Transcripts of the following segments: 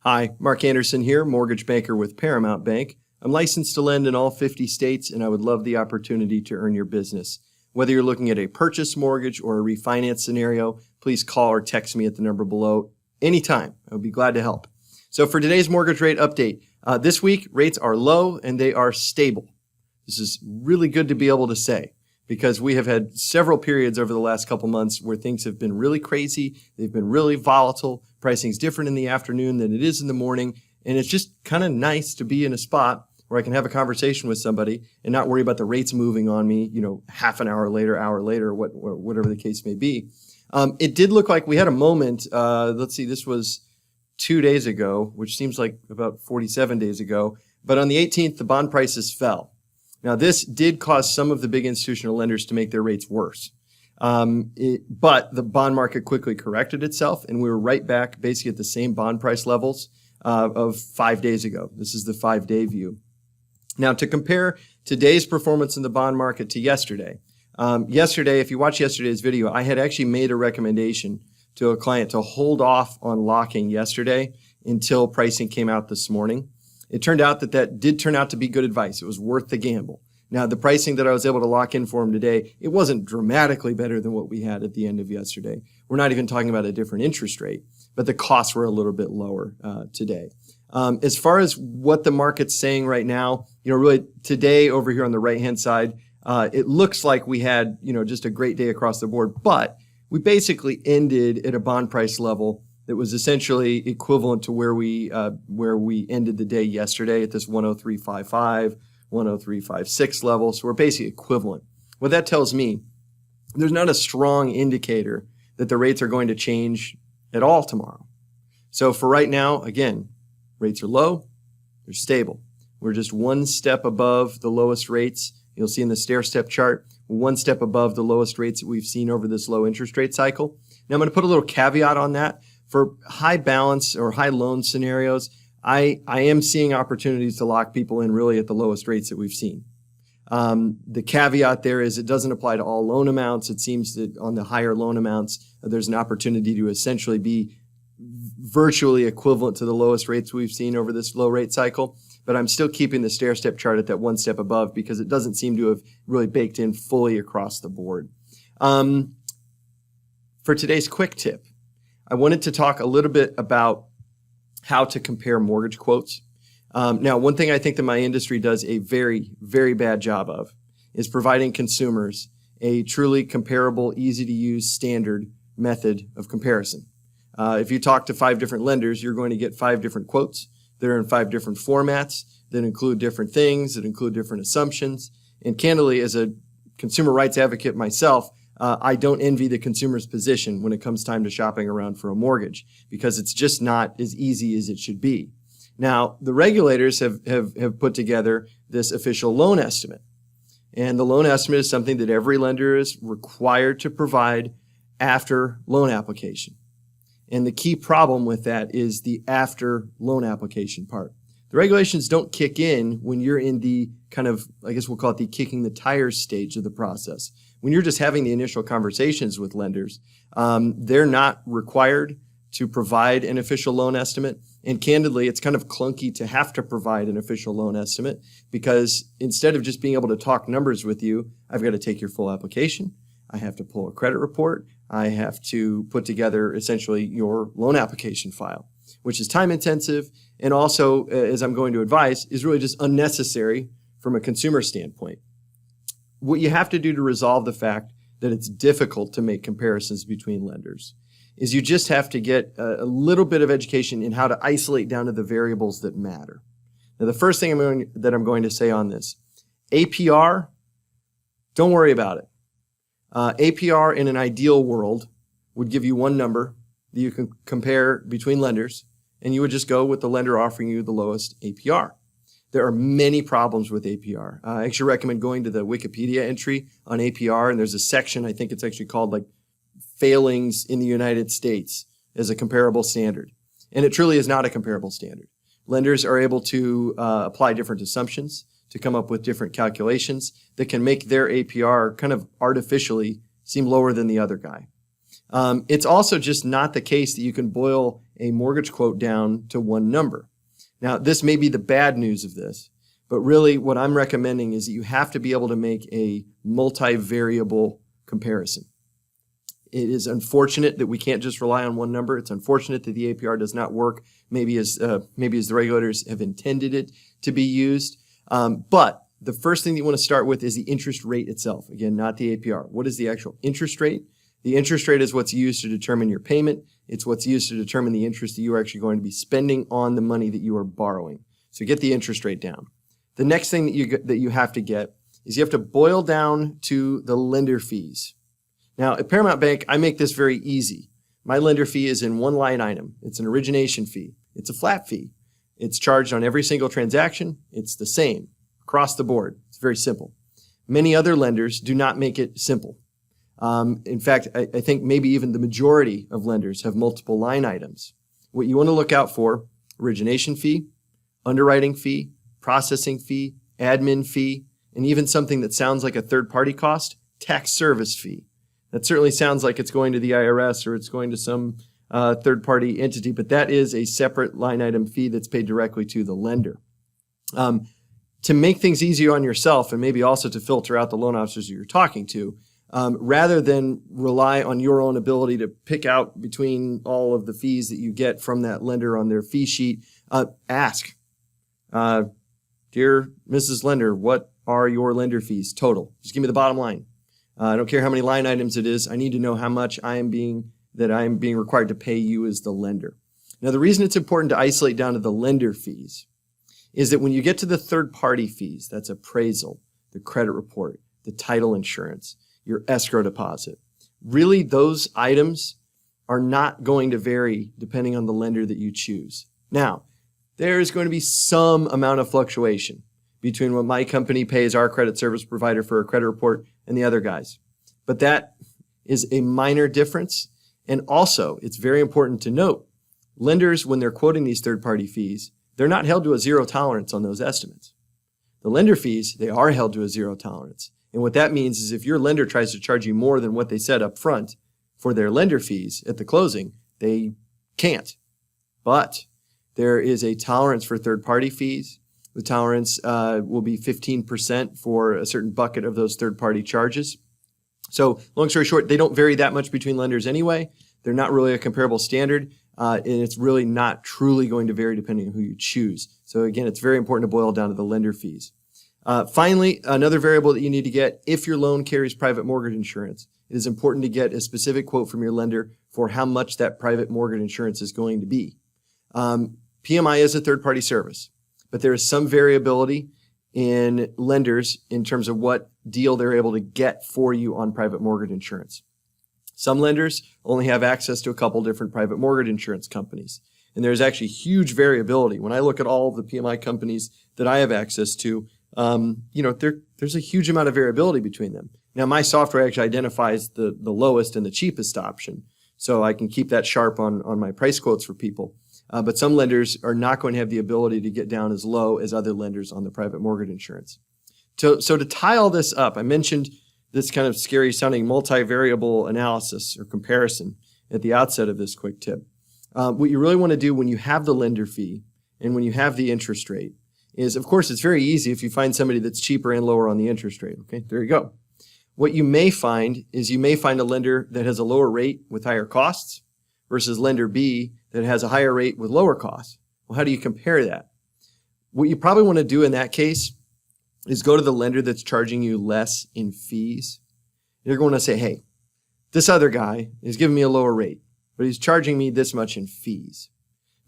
Hi, Mark Anderson here, mortgage banker with Paramount Bank. I'm licensed to lend in all 50 states, and I would love the opportunity to earn your business. Whether you're looking at a purchase mortgage or a refinance scenario, please call or text me at the number below anytime. I would be glad to help. So for today's mortgage rate update, this week rates are low and they are stable. This is really good to be able to say, because we have had several periods over the last couple months where things have been really crazy. They've been really volatile. Pricing's different in the afternoon than it is in the morning. And it's just kind of nice to be in a spot where I can have a conversation with somebody and not worry about the rates moving on me, half an hour later, whatever the case may be. It did look like we had a moment, this was 2 days ago, which seems like about 47 days ago. But on the 18th, the bond prices fell. Now, this did cause some of the big institutional lenders to make their rates worse. But the bond market quickly corrected itself, and we were right back basically at the same bond price levels of 5 days ago. This is the 5-day view. Now, to compare today's performance in the bond market to yesterday, if you watch yesterday's video, I had actually made a recommendation to a client to hold off on locking yesterday until pricing came out this morning. It turned out that did turn out to be good advice. It was worth the gamble. Now, the pricing that I was able to lock in for him today, it wasn't dramatically better than what we had at the end of yesterday. We're not even talking about a different interest rate, but the costs were a little bit lower today. As far as what the market's saying right now, really today over here on the right-hand side, it looks like we had, just a great day across the board, but we basically ended at a bond price level that was essentially equivalent to where we ended the day yesterday at this 103.55, 103.56 level. So we're basically equivalent. What that tells me, there's not a strong indicator that the rates are going to change at all tomorrow. So for right now, again, rates are low, they're stable. We're just one step above the lowest rates. You'll see in the stair-step chart, one step above the lowest rates that we've seen over this low interest rate cycle. Now I'm going to put a little caveat on that. For high balance or high loan scenarios, I am seeing opportunities to lock people in really at the lowest rates that we've seen. The caveat there is it doesn't apply to all loan amounts. It seems that on the higher loan amounts, there's an opportunity to essentially be virtually equivalent to the lowest rates we've seen over this low rate cycle. But I'm still keeping the stair-step chart at that one step above because it doesn't seem to have really baked in fully across the board. For today's quick tip, I wanted to talk a little bit about how to compare mortgage quotes. Now, one thing I think that my industry does a very, very bad job of is providing consumers a truly comparable, easy-to-use standard method of comparison. If you talk to 5 different lenders, you're going to get 5 different quotes that are in 5 different formats that include different things, that include different assumptions. And candidly, as a consumer rights advocate myself, I don't envy the consumer's position when it comes time to shopping around for a mortgage because it's just not as easy as it should be. Now, the regulators have put together this official loan estimate. And the loan estimate is something that every lender is required to provide after loan application. And the key problem with that is the after loan application part. The regulations don't kick in when you're in the kind of, I guess we'll call it the kicking the tires stage of the process. When you're just having the initial conversations with lenders, they're not required to provide an official loan estimate. And candidly, it's kind of clunky to have to provide an official loan estimate because instead of just being able to talk numbers with you, I've got to take your full application. I have to pull a credit report. I have to put together essentially your loan application file, which is time intensive and also, as I'm going to advise, is really just unnecessary from a consumer standpoint. What you have to do to resolve the fact that it's difficult to make comparisons between lenders is you just have to get a little bit of education in how to isolate down to the variables that matter. Now, the first thing I'm going to say on this, APR, don't worry about it. APR in an ideal world would give you one number that you can compare between lenders, and you would just go with the lender offering you the lowest APR. There are many problems with APR. I actually recommend going to the Wikipedia entry on APR, and there's a section, I think it's actually called like failings in the United States as a comparable standard. And it truly is not a comparable standard. Lenders are able to apply different assumptions to come up with different calculations that can make their APR kind of artificially seem lower than the other guy. It's also just not the case that you can boil a mortgage quote down to one number. Now, this may be the bad news of this, but really what I'm recommending is that you have to be able to make a multivariable comparison. It is unfortunate that we can't just rely on one number. It's unfortunate that the APR does not work maybe as the regulators have intended it to be used. But the first thing that you want to start with is the interest rate itself. Again, not the APR. What is the actual interest rate? The interest rate is what's used to determine your payment. It's what's used to determine the interest that you are actually going to be spending on the money that you are borrowing. So get the interest rate down. The next thing that you have to get is you have to boil down to the lender fees. Now, at Paramount Bank, I make this very easy. My lender fee is in one line item. It's an origination fee. It's a flat fee. It's charged on every single transaction. It's the same across the board. It's very simple. Many other lenders do not make it simple. In fact, I think maybe even the majority of lenders have multiple line items. What you want to look out for: origination fee, underwriting fee, processing fee, admin fee, and even something that sounds like a third-party cost, tax service fee. That certainly sounds like it's going to the IRS or it's going to some third-party entity, but that is a separate line item fee that's paid directly to the lender. To make things easier on yourself and maybe also to filter out the loan officers that you're talking to, rather than rely on your own ability to pick out between all of the fees that you get from that lender on their fee sheet, ask, dear Mrs. Lender, what are your lender fees total? Just give me the bottom line. I don't care how many line items it is. I need to know how much I am being required to pay you as the lender. Now, the reason it's important to isolate down to the lender fees is that when you get to the third-party fees, that's appraisal, the credit report, the title insurance, your escrow deposit, really those items are not going to vary depending on the lender that you choose. Now, there is going to be some amount of fluctuation between what my company pays our credit service provider for a credit report and the other guys. But that is a minor difference. And also, it's very important to note, lenders, when they're quoting these third-party fees, they're not held to a zero tolerance on those estimates. The lender fees, they are held to a zero tolerance. And what that means is if your lender tries to charge you more than what they said up front for their lender fees at the closing, they can't. But there is a tolerance for third-party fees. The tolerance will be 15% for a certain bucket of those third-party charges. So long story short, they don't vary that much between lenders anyway. They're not really a comparable standard, and it's really not truly going to vary depending on who you choose. So again, it's very important to boil down to the lender fees. Finally, another variable that you need to get, if your loan carries private mortgage insurance, it is important to get a specific quote from your lender for how much that private mortgage insurance is going to be. PMI is a third-party service, but there is some variability in lenders in terms of what deal they're able to get for you on private mortgage insurance. Some lenders only have access to a couple different private mortgage insurance companies, and there's actually huge variability. When I look at all of the PMI companies that I have access to, there's a huge amount of variability between them. Now, my software actually identifies the lowest and the cheapest option, so I can keep that sharp on my price quotes for people. But some lenders are not going to have the ability to get down as low as other lenders on the private mortgage insurance. So to tie all this up, I mentioned this kind of scary sounding multivariable analysis or comparison at the outset of this quick tip. What you really want to do when you have the lender fee and when you have the interest rate is, of course, it's very easy if you find somebody that's cheaper and lower on the interest rate. Okay, there you go. What you may find is you may find a lender that has a lower rate with higher costs versus lender B that has a higher rate with lower costs. Well, how do you compare that? What you probably want to do in that case is go to the lender that's charging you less in fees. You're going to say, hey, this other guy is giving me a lower rate, but he's charging me this much in fees.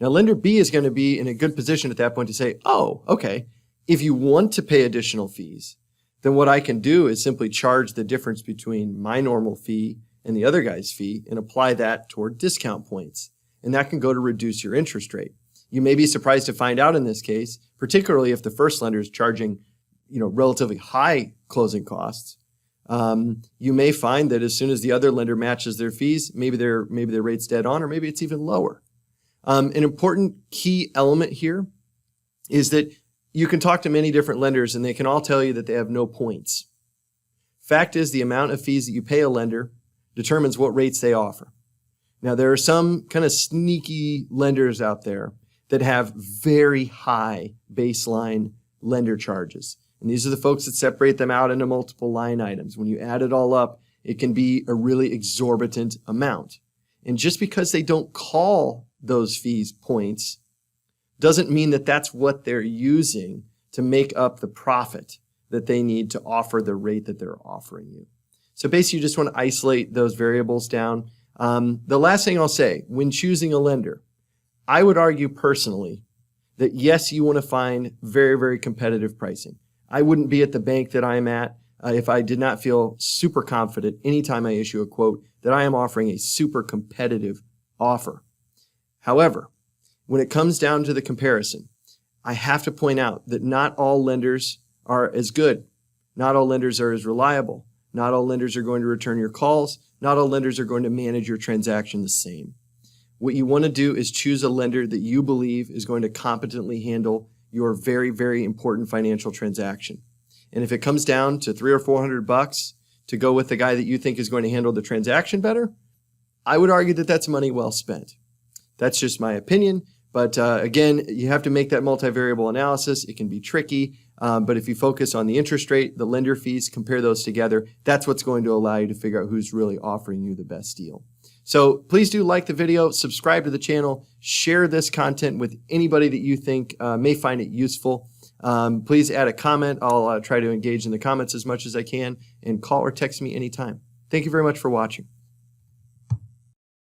Now, lender B is going to be in a good position at that point to say, oh, okay, if you want to pay additional fees, then what I can do is simply charge the difference between my normal fee and the other guy's fee and apply that toward discount points. And that can go to reduce your interest rate. You may be surprised to find out in this case, particularly if the first lender is charging, relatively high closing costs. You may find that as soon as the other lender matches their fees, maybe their rate's dead on, or maybe it's even lower. An important key element here is that you can talk to many different lenders and they can all tell you that they have no points. Fact is, the amount of fees that you pay a lender determines what rates they offer. Now, there are some kind of sneaky lenders out there that have very high baseline lender charges. And these are the folks that separate them out into multiple line items. When you add it all up, it can be a really exorbitant amount. And just because they don't call those fees points doesn't mean that that's what they're using to make up the profit that they need to offer the rate that they're offering you. So basically, you just want to isolate those variables down. The last thing I'll say, when choosing a lender, I would argue personally that yes, you want to find very, very competitive pricing. I wouldn't be at the bank that I'm at if I did not feel super confident anytime I issue a quote that I am offering a super competitive offer. However, when it comes down to the comparison, I have to point out that not all lenders are as good. Not all lenders are as reliable. Not all lenders are going to return your calls. Not all lenders are going to manage your transaction the same. What you want to do is choose a lender that you believe is going to competently handle your very, very important financial transaction. And if it comes down to $300 or $400 to go with the guy that you think is going to handle the transaction better, I would argue that that's money well spent. That's just my opinion. But again, you have to make that multivariable analysis. It can be tricky. But if you focus on the interest rate, the lender fees, compare those together, that's what's going to allow you to figure out who's really offering you the best deal. So please do like the video, subscribe to the channel, share this content with anybody that you think may find it useful. Please add a comment. I'll try to engage in the comments as much as I can, and call or text me anytime. Thank you very much for watching.